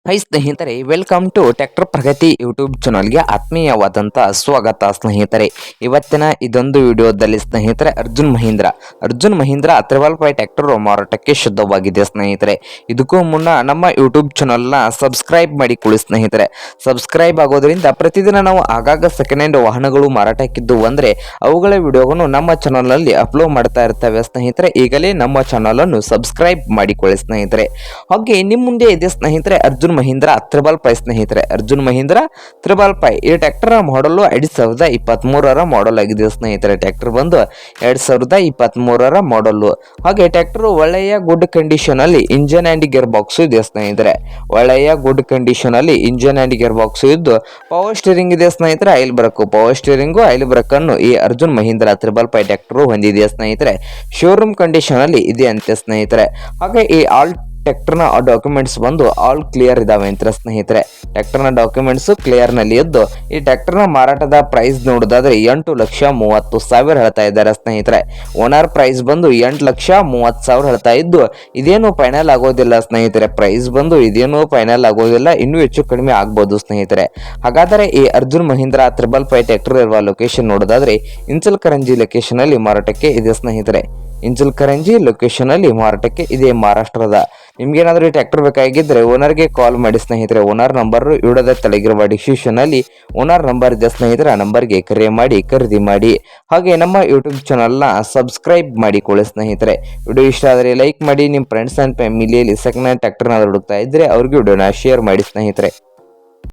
High ಸ್ನೇಹಿತರೆ, welcome to tractor Pragati YouTube ಚಾನಲ್ಗೆ ಆತ್ಮೀಯವಾದಂಥ ಸ್ವಾಗತ ಸ್ನೇಹಿತರೆ. ಇವತ್ತಿನ ಇದೊಂದು ವಿಡಿಯೋದಲ್ಲಿ ಸ್ನೇಹಿತರೆ ಅರ್ಜುನ್ ಮಹೀಂದ್ರ 315 ಟ್ರ್ಯಾಕ್ಟರ್ ಮಾರಾಟಕ್ಕೆ ಶುದ್ಧವಾಗಿದೆ ಸ್ನೇಹಿತರೆ. ಇದಕ್ಕೂ ಮುನ್ನ ನಮ್ಮ ಯೂಟ್ಯೂಬ್ ಚಾನಲ್ನ ಸಬ್ಸ್ಕ್ರೈಬ್ ಮಾಡಿಕೊಳ್ಳಿ ಸ್ನೇಹಿತರೆ. ಸಬ್ಸ್ಕ್ರೈಬ್ ಆಗೋದ್ರಿಂದ ಪ್ರತಿದಿನ ನಾವು ಆಗಾಗ ಸೆಕೆಂಡ್ ಹ್ಯಾಂಡ್ ವಾಹನಗಳು ಮಾರಾಟಕ್ಕಿದ್ದು ಅಂದರೆ ಅವುಗಳ ವಿಡಿಯೋಗಳನ್ನು ನಮ್ಮ ಚಾನಲ್ನಲ್ಲಿ ಅಪ್ಲೋಡ್ ಮಾಡ್ತಾ ಇರ್ತವೆ ಸ್ನೇಹಿತರೆ. ಈಗಲೇ ನಮ್ಮ ಚಾನಲನ್ನು ಸಬ್ಸ್ಕ್ರೈಬ್ ಮಾಡಿಕೊಳ್ಳಿ ಸ್ನೇಹಿತರೆ. ಹಾಗೆ ನಿಮ್ಮ ಮುಂದೆ ಇದೆ ಸ್ನೇಹಿತರೆ ಅರ್ಜುನ್ ಮಹೀಂದ್ರ 315 ಸ್ನೇಹಿತರೆ. ಅರ್ಜುನ್ ಮಹೀಂದ್ರ 315 ಈ ಟ್ರ್ಯಾಕ್ಟರ್ ಮಾಡಲು 2023 ಮಾಡಲ್ ಆಗಿದೆ ಸ್ನೇಹಿತರೆ. ಟ್ರ್ಯಾಕ್ಟರ್ ಬಂದು 2023 ಮಾಡಲು. ಹಾಗೆ ಟ್ರ್ಯಾಕ್ಟರ್ ಒಳ್ಳೆಯ ಗುಡ್ ಕಂಡೀಷನ್ ಅಲ್ಲಿ ಇಂಜನ್ ಅಂಡ್ ಗೇರ್ ಬಾಕ್ಸ್ ಇದೆ ಸ್ನೇಹಿತರೆ. ಒಳ್ಳೆಯ ಗುಡ್ ಕಂಡೀಷನ್ ಅಲ್ಲಿ ಇಂಜನ್ ಅಂಡ್ ಗೇರ್ ಬಾಕ್ಸ್ ಇದ್ದು ಪವರ್ ಸ್ಟೀರಿಂಗ್ ಇದೆ ಸ್ನೇಹಿತರೆ. ಪವರ್ ಸ್ಟೀರಿಂಗು ಆಯಿಲ್ ಬ್ರೇಕ್ ಅನ್ನು ಈ ಅರ್ಜುನ್ ಮಹೀಂದ್ರ 315 ಟ್ರ್ಯಾಕ್ಟರ್ ಹೊಂದಿದೆ ಸ್ನೇಹಿತರೆ. ಶೋರೂಮ್ ಕಂಡೀಷನ್ ಅಲ್ಲಿ ಇದೆ ಅಂತೆ ಸ್ನೇಹಿತರೆ. ಹಾಗೆ ಈ ಆಲ್ ಟ್ರ್ಯಾಕ್ಟರ್ನ ಡಾಕ್ಯುಮೆಂಟ್ಸ್ ಬಂದು ಆಲ್ ಕ್ಲಿಯರ್ ಇದಾವೆ ಅಂತ ಸ್ನೇಹಿತರೆ. ಟ್ರ್ಯಾಕ್ಟರ್ನ ಡಾಕ್ಯುಮೆಂಟ್ಸ್ ಕ್ಲಿಯರ್ ನಲ್ಲಿ ಇದ್ದು ಈ ಟ್ರ್ಯಾಕ್ಟರ್ನ ಮಾರಾಟದ ಪ್ರೈಸ್ ನೋಡೋದಾದ್ರೆ 8,30,000 ಹೇಳ್ತಾ ಇದ್ದಾರೆ ಸ್ನೇಹಿತರೆ. ಓನರ್ ಪ್ರೈಸ್ ಬಂದು 8,30,000 ಹೇಳ್ತಾ ಇದ್ದು ಇದೇನು ಫೈನಲ್ ಆಗೋದಿಲ್ಲ ಸ್ನೇಹಿತರೆ. ಪ್ರೈಸ್ ಬಂದು ಇದೇನು ಫೈನಲ್ ಆಗೋದಿಲ್ಲ, ಇನ್ನೂ ಹೆಚ್ಚು ಕಡಿಮೆ ಆಗ್ಬೋದು ಸ್ನೇಹಿತರೆ. ಹಾಗಾದರೆ ಈ ಅರ್ಜುನ್ ಮಹೀಂದ್ರ 315 ಟ್ರ್ಯಾಕ್ಟರ್ ಇರುವ ಲೊಕೇಶನ್ ನೋಡೋದಾದ್ರೆ ಇಂಚಲಕರಂಜಿ ಲೊಕೇಶನ್ ಅಲ್ಲಿ ಮಾರಾಟಕ್ಕೆ ಇದೆ ಸ್ನೇಹಿತರೆ. ಇಂಚಲಕರಂಜಿ ಲೊಕೇಶನ್ ಅಲ್ಲಿ ಮಾರಾಟಕ್ಕೆ ಇದೆ, ಮಹಾರಾಷ್ಟ್ರದ. ನಿಮ್ಗೇನಾದ್ರೂ ಈ ಟ್ರ್ಯಾಕ್ಟರ್ ಬೇಕಾಗಿದ್ದರೆ ಓನರ್ಗೆ ಕಾಲ್ ಮಾಡಿ ಸ್ನೇಹಿತರೆ. ಓನರ್ ನಂಬರ್ ವಿಡಿಯೋದ ತೆಳಗಿರುವ ಡಿಸ್ಕ್ರಿಪ್ಷನ್ ಅಲ್ಲಿ ಓನರ್ ನಂಬರ್ ಇದೆ ಸ್ನೇಹಿತರೆ. ಆ ನಂಬರ್ಗೆ ಕರೆ ಮಾಡಿ ಖರೀದಿ ಮಾಡಿ. ಹಾಗೆ ನಮ್ಮ ಯೂಟ್ಯೂಬ್ ಚಾನಲ್ನ ಸಬ್ಸ್ಕ್ರೈಬ್ ಮಾಡಿಕೊಳ್ಳಿ ಸ್ನೇಹಿತರೆ. ವಿಡಿಯೋ ಇಷ್ಟ ಆದರೆ ಲೈಕ್ ಮಾಡಿ. ನಿಮ್ಮ ಫ್ರೆಂಡ್ಸ್ ಆ್ಯಂಡ್ ಫ್ಯಾಮಿಲಿಯಲ್ಲಿ ಸೆಕೆಂಡ್ ಹ್ಯಾಂಡ್ ಟ್ರ್ಯಾಕ್ಟರ್ನ ಹುಡುಕ್ತಾ ಇದ್ದರೆ ಅವ್ರಿಗೆ ವಿಡಿಯೋನ ಶೇರ್ ಮಾಡಿ ಸ್ನೇಹಿತರೆ.